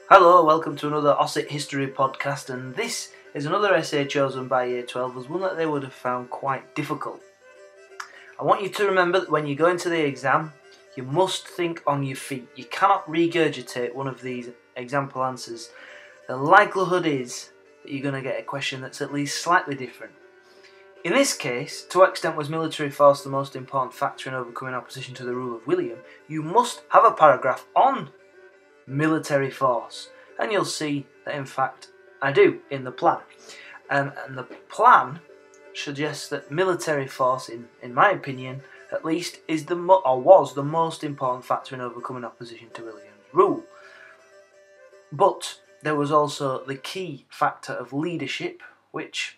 Hello, welcome to another Ossett History podcast, and this is another essay chosen by Year 12 as one that they would have found quite difficult. I want you to remember that when you go into the exam, you must think on your feet. You cannot regurgitate one of these example answers. The likelihood is that you're going to get a question that's at least slightly different. In this case, to what extent was military force the most important factor in overcoming opposition to the rule of William, you must have a paragraph on military force, and you'll see that in fact I do in the plan. And the plan suggests that military force, in my opinion at least, was the most important factor in overcoming opposition to William's rule. But there was also the key factor of leadership, which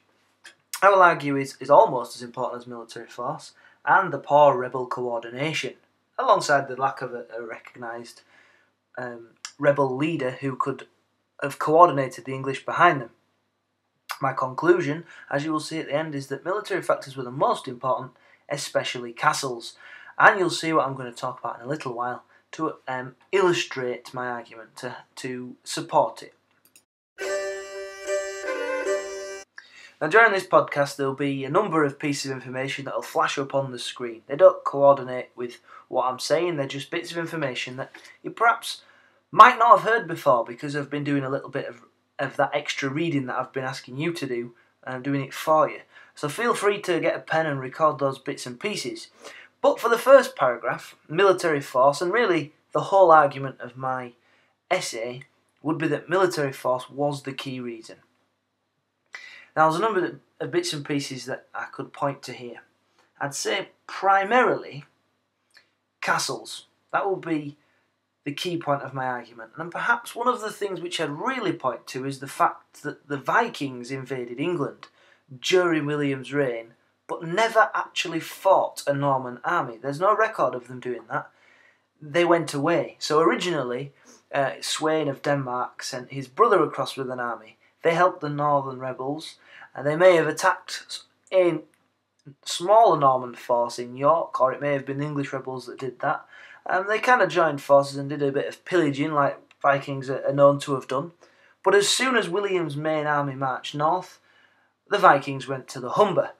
I will argue is almost as important as military force, and the poor rebel coordination, alongside the lack of a recognised rebel leader who could have coordinated the English behind them. My conclusion, as you will see at the end, is that military factors were the most important, especially castles, and you'll see what I'm going to talk about in a little while to illustrate my argument, to support it. Now, during this podcast, there will be a number of pieces of information that will flash up on the screen. They don't coordinate with what I'm saying, they're just bits of information that you perhaps might not have heard before because I've been doing a little bit of that extra reading that I've been asking you to do, and I'm doing it for you. So feel free to get a pen and record those bits and pieces. But for the first paragraph, military force, and really the whole argument of my essay would be that military force was the key reason. Now, there's a number of bits and pieces that I could point to here. I'd say primarily castles. That will be the key point of my argument. And perhaps one of the things which I'd really point to is the fact that the Vikings invaded England during William's reign, but never actually fought a Norman army. There's no record of them doing that. They went away. So originally, Sweyn of Denmark sent his brother across with an army. They helped the northern rebels, and they may have attacked a smaller Norman force in York, or it may have been the English rebels that did that. They kind of joined forces and did a bit of pillaging like Vikings are known to have done. But as soon as William's main army marched north, the Vikings went to the Humber.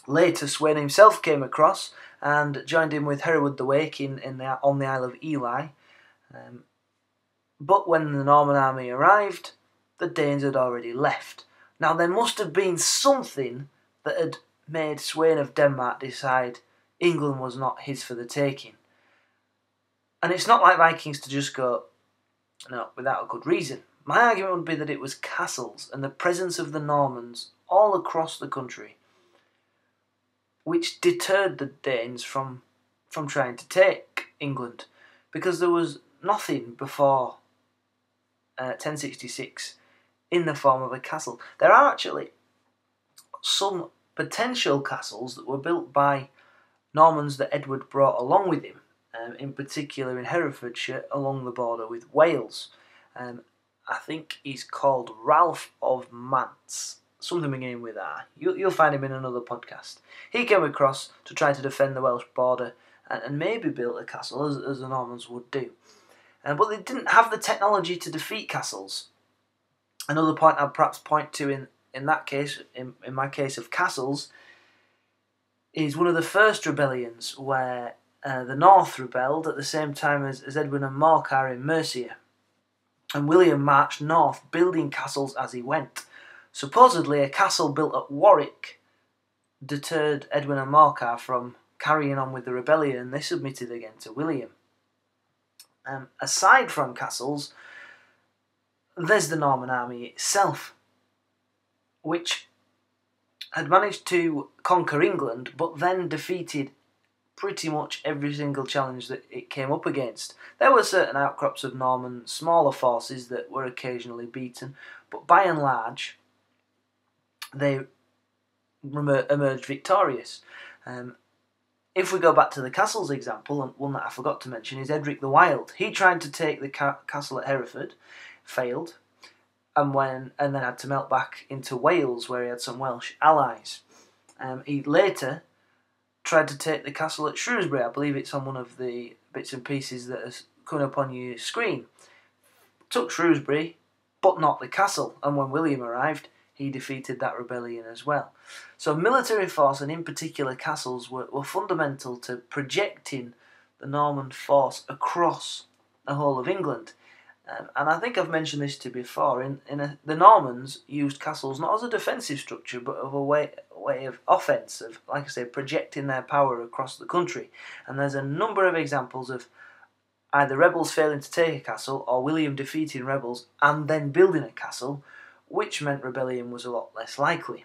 Later, Sweyn himself came across and joined in with Hereward the Wake on the Isle of Ely. But when the Norman army arrived, the Danes had already left. Now, there must have been something that had made Sweyn of Denmark decide England was not his for the taking. And it's not like Vikings to just go, no, without a good reason. My argument would be that it was castles and the presence of the Normans all across the country which deterred the Danes from trying to take England, because there was nothing before 1066 in the form of a castle. There are actually some potential castles that were built by Normans that Edward brought along with him, in particular in Herefordshire along the border with Wales. I think he's called Ralph of Mance, something beginning with R. You'll find him in another podcast. He came across to try to defend the Welsh border and maybe built a castle, as the Normans would do. But they didn't have the technology to defeat castles. Another point I'd perhaps point to in that case, in my case of castles, is one of the first rebellions where the North rebelled at the same time as Edwin and Morcar in Mercia. And William marched north, building castles as he went. Supposedly, a castle built at Warwick deterred Edwin and Morcar from carrying on with the rebellion, and they submitted again to William. Aside from castles, there's the Norman army itself, which had managed to conquer England, but then defeated pretty much every single challenge that it came up against. There were certain outcrops of Norman smaller forces that were occasionally beaten, but by and large, they emerged victorious. If we go back to the castles example, and one that I forgot to mention is Edric the Wild. He tried to take the castle at Hereford, failed, and then had to melt back into Wales, where he had some Welsh allies. He later tried to take the castle at Shrewsbury. I believe it's on one of the bits and pieces that is coming up on your screen. took Shrewsbury, but not the castle, and when William arrived, he defeated that rebellion as well. So military force, and in particular castles, were fundamental to projecting the Norman force across the whole of England. And I think I've mentioned this to you before. The Normans used castles not as a defensive structure, but of a way of offence, of, like I say, projecting their power across the country. And there's a number of examples of either rebels failing to take a castle or William defeating rebels and then building a castle, which meant rebellion was a lot less likely.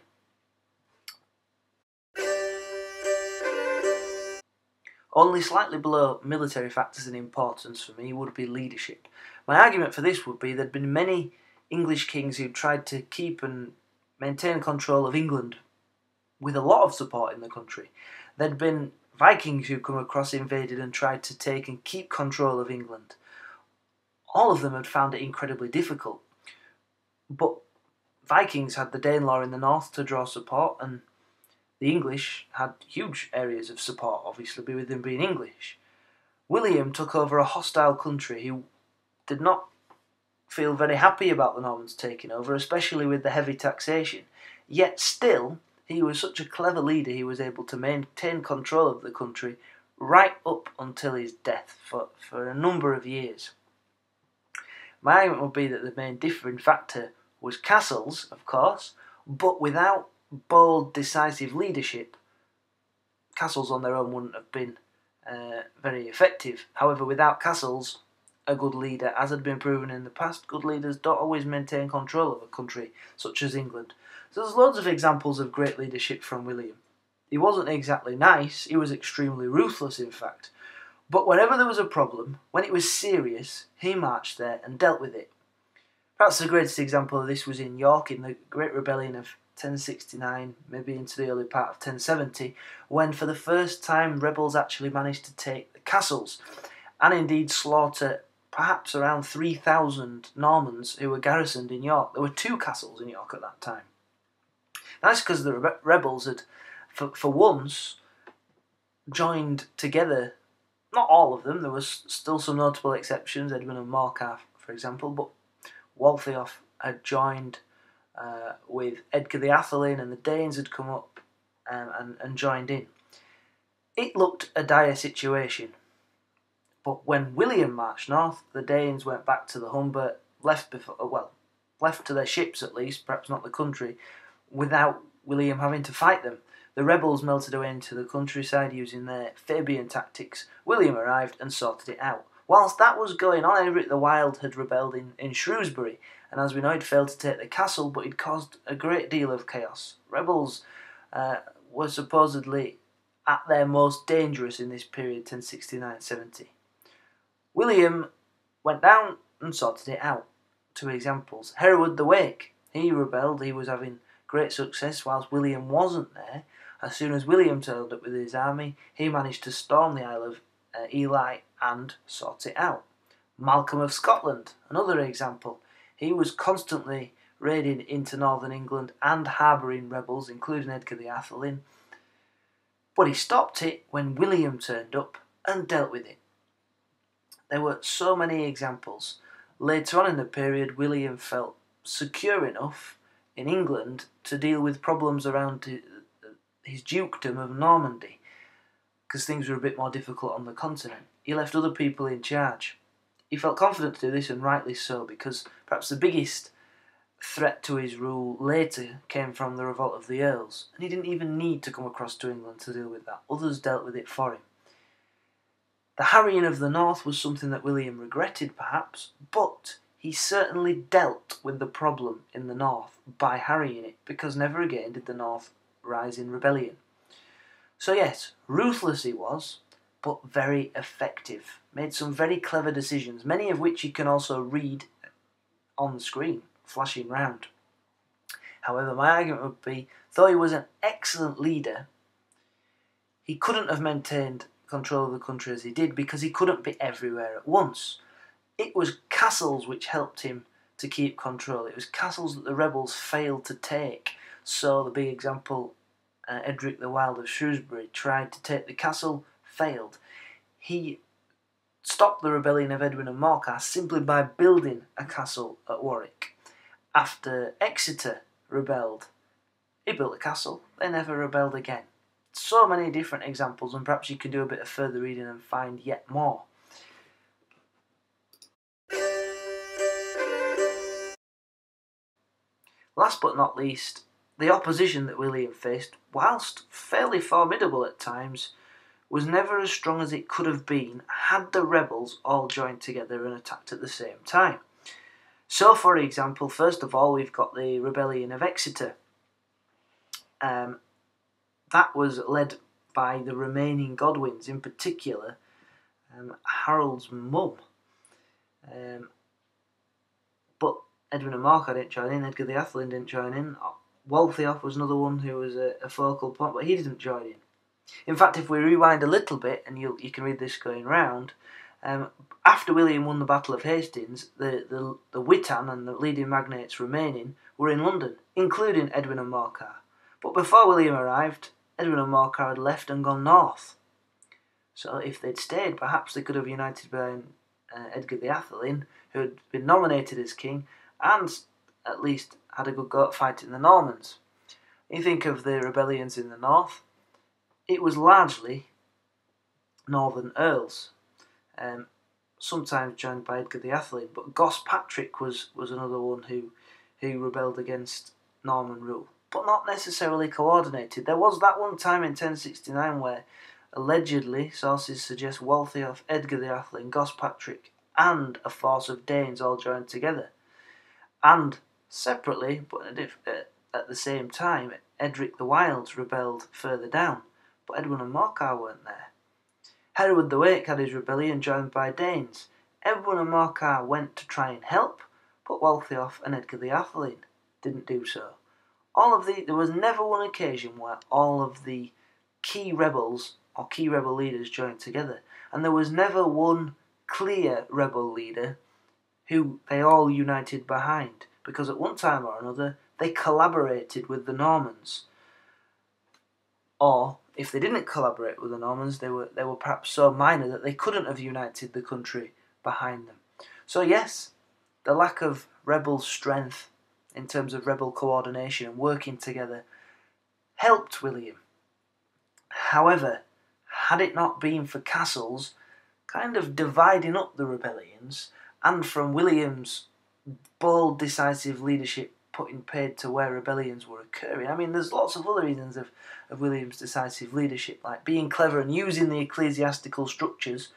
Only slightly below military factors in importance for me would be leadership. My argument for this would be there'd been many English kings who tried to keep and maintain control of England with a lot of support in the country. There'd been Vikings who come across, invaded and tried to take and keep control of England. All of them had found it incredibly difficult. But Vikings had the Danelaw in the north to draw support, and the English had huge areas of support, obviously, with them being English. William took over a hostile country who did not feel very happy about the Normans taking over, especially with the heavy taxation. Yet still, he was such a clever leader, he was able to maintain control of the country right up until his death for a number of years. My argument would be that the main differing factor was castles, of course, but without bold, decisive leadership, castles on their own wouldn't have been very effective. However, without castles, a good leader, as had been proven in the past, good leaders don't always maintain control of a country, such as England. So there's loads of examples of great leadership from William. He wasn't exactly nice, he was extremely ruthless in fact. But whenever there was a problem, when it was serious, he marched there and dealt with it. Perhaps the greatest example of this was in York in the Great Rebellion of 1069, maybe into the early part of 1070, when for the first time rebels actually managed to take the castles, and indeed slaughter perhaps around 3,000 Normans who were garrisoned in York. There were 2 castles in York at that time. That's because the rebels had, for once, joined together. Not all of them, there was still some notable exceptions, Edmund and Morcar, for example, but Waltheof had joined with Edgar the Atheling, and the Danes had come up and joined in. It looked a dire situation, but when William marched north, the Danes went back to the Humber, left to their ships at least, perhaps not the country, without William having to fight them. The rebels melted away into the countryside using their Fabian tactics. William arrived and sorted it out. Whilst that was going on, Edric the Wild had rebelled in Shrewsbury, and as we know, he'd failed to take the castle, but he'd caused a great deal of chaos. Rebels were supposedly at their most dangerous in this period, 1069-70. William went down and sorted it out. 2 examples. Hereward the Wake. He rebelled, he was having great success whilst William wasn't there. As soon as William turned up with his army, he managed to storm the Isle of Ely and sort it out. Malcolm of Scotland, another example. He was constantly raiding into northern England and harbouring rebels, including Edgar the Atheling. But he stopped it when William turned up and dealt with it. There were so many examples. Later on in the period, William felt secure enough in England to deal with problems around his dukedom of Normandy, because things were a bit more difficult on the continent. He left other people in charge. He felt confident to do this, and rightly so, because perhaps the biggest threat to his rule later came from the revolt of the Earls, and he didn't even need to come across to England to deal with that. Others dealt with it for him. The harrying of the north was something that William regretted, perhaps, but he certainly dealt with the problem in the north by harrying it, because never again did the north rise in rebellion. So yes, ruthless he was, but very effective. Made some very clever decisions, many of which you can also read on the screen, flashing round. However, my argument would be, though he was an excellent leader, he couldn't have maintained control of the country as he did because he couldn't be everywhere at once. It was castles which helped him to keep control. It was castles that the rebels failed to take. So the big example, Edric the Wild of Shrewsbury tried to take the castle, failed. He stopped the rebellion of Edwin and Morcar simply by building a castle at Warwick. After Exeter rebelled, he built a castle. They never rebelled again. So many different examples, and perhaps you can do a bit of further reading and find yet more. Last but not least, the opposition that William faced, whilst fairly formidable at times, was never as strong as it could have been had the rebels all joined together and attacked at the same time. So, for example, first of all, we've got the rebellion of Exeter. That was led by the remaining Godwins, in particular Harold's mum. But Edwin and Morcar didn't join in, Edgar the Atheling didn't join in. Waltheof was another one who was a focal point, but he didn't join in. In fact, if we rewind a little bit, and you can read this going round, after William won the Battle of Hastings, the Witan and the leading magnates remaining were in London, including Edwin and Morcar. But before William arrived, Edwin and Morcar had left and gone north. So if they'd stayed, perhaps they could have united behind Edgar the Atheling, who had been nominated as king, and at least had a good go at fighting the Normans. You think of the rebellions in the north, it was largely northern earls, sometimes joined by Edgar the Atheling, but Gospatrick was another one who rebelled against Norman rule, but not necessarily coordinated. There was that one time in 1069 where, allegedly, sources suggest Waltheof, Edgar the Atheling, Gospatrick, and a force of Danes all joined together. And separately, but at the same time, Edric the Wild rebelled further down, but Edwin and Morcar weren't there. Hereward the Wake had his rebellion joined by Danes. Edwin and Morcar went to try and help, but Waltheof and Edgar the Atheling didn't do so. There was never one occasion where all of the key rebels or key rebel leaders joined together, and there was never one clear rebel leader who they all united behind, because at one time or another they collaborated with the Normans. Or, if they didn't collaborate with the Normans, they were perhaps so minor that they couldn't have united the country behind them. So yes, the lack of rebel strength in terms of rebel coordination and working together helped William. However, had it not been for Castles kind of dividing up the rebellions, and from William's bold, decisive leadership putting paid to where rebellions were occurring. I mean, there's lots of other reasons of William's decisive leadership, like being clever and using the ecclesiastical structures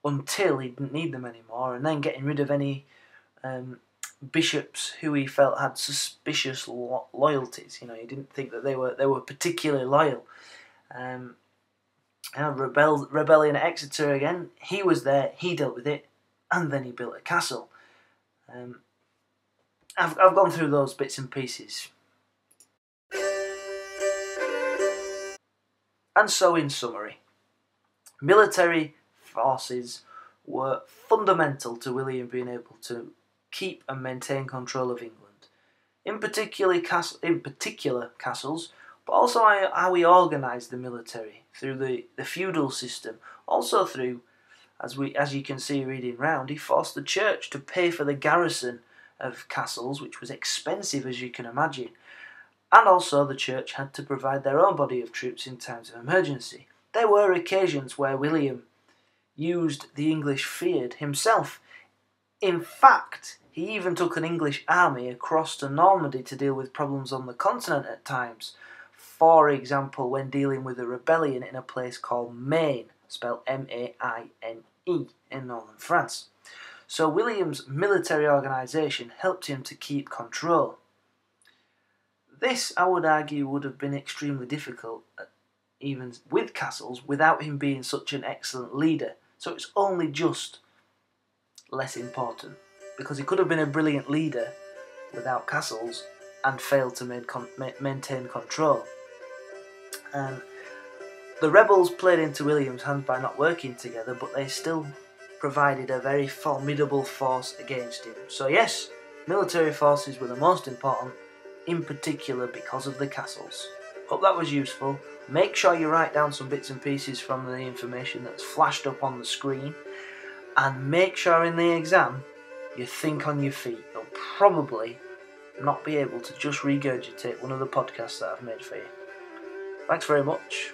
until he didn't need them anymore, and then getting rid of any bishops who he felt had suspicious loyalties. You know, he didn't think that they were particularly loyal. Rebellion at Exeter again, he was there, he dealt with it, and then he built a castle. I've gone through those bits and pieces. And so, in summary, military forces were fundamental to William being able to keep and maintain control of England. In particular castles, but also how he organised the military through the feudal system. Also through, as you can see reading round, he forced the church to pay for the garrison of castles, which was expensive as you can imagine. And also the church had to provide their own body of troops in times of emergency. There were occasions where William used the English feared himself. In fact, he even took an English army across to Normandy to deal with problems on the continent at times. For example, when dealing with a rebellion in a place called Maine, spelled M-A-I-N-E, in northern France. So William's military organisation helped him to keep control. This, I would argue, would have been extremely difficult, even with Castles, without him being such an excellent leader. So it's only just less important, because he could have been a brilliant leader without Castles and failed to maintain control. The rebels played into William's hands by not working together, but they still provided a very formidable force against him. So yes, military forces were the most important, in particular because of the castles. Hope that was useful. Make sure you write down some bits and pieces from the information that's flashed up on the screen. and make sure in the exam you think on your feet. You'll probably not be able to just regurgitate one of the podcasts that I've made for you. Thanks very much.